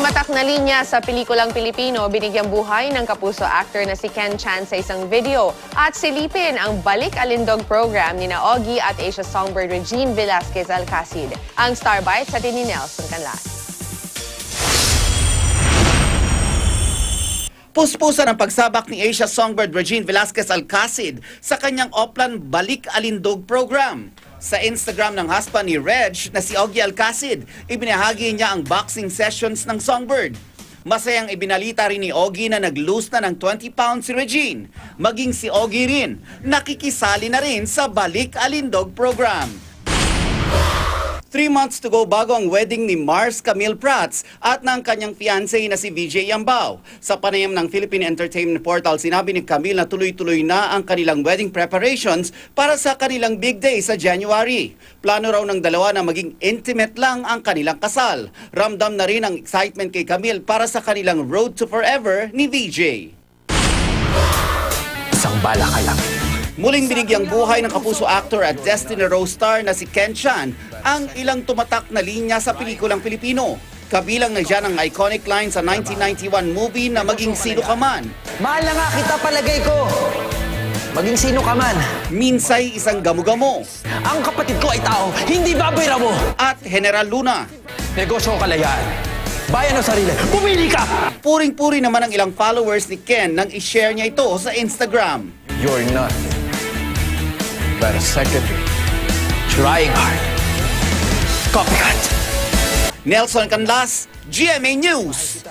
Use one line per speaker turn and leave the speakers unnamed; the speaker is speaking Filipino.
Tumatak na linya sa pelikulang Pilipino, binigyang buhay ng kapuso actor na si Ken Chan sa isang video at silipin ang Balik Alindog program ni Ogie at Asia Songbird Regine Velasquez Alcacid. Ang Star Bites sa ni Nelson Canlas.
Puspusan ang pagsabak ni Asia Songbird Regine Velasquez Alcacid sa kanyang Oplan Balik Alindog program. Sa Instagram ng husband ni Reg na si Ogie Alcacid, ibinahagi niya ang boxing sessions ng Songbird. Masayang ibinalita rin ni Ogie na nag-lose na ng 20 pounds si Regine. Maging si Ogie rin, nakikisali na rin sa Balik Alindog program. 3 months to go bago ang wedding ni Mars Camille Prats at ng kanyang fiancé na si VJ Yambao. Sa panayam ng Philippine Entertainment Portal, sinabi ni Camille na tuloy-tuloy na ang kanilang wedding preparations para sa kanilang big day sa January. Plano raw ng dalawa na maging intimate lang ang kanilang kasal. Ramdam na rin ang excitement kay Camille para sa kanilang road to forever ni VJ.
Isang bala ka lang.
Muling binigyang buhay ng kapuso actor at Destiny Rose star na si Ken Chan ang ilang tumatak na linya sa pelikulang Pilipino. Kabilang na dyan ang iconic line sa 1991 movie na Maging Sino Ka Man.
Mahal na nga kita palagay ko. Maging sino ka man.
Minsay Isang Gamo-Gamo
Ang kapatid ko ay tao, hindi baboy ramo.
at General Luna.
Negosyo o kalayaan. Bayan o sarili, pumili ka!
Puring-puri naman ang ilang followers ni Ken nang i-share niya ito sa Instagram.
You're nothing but a secretary trying hard. Copycat.
Nelson Canlas, GMA News.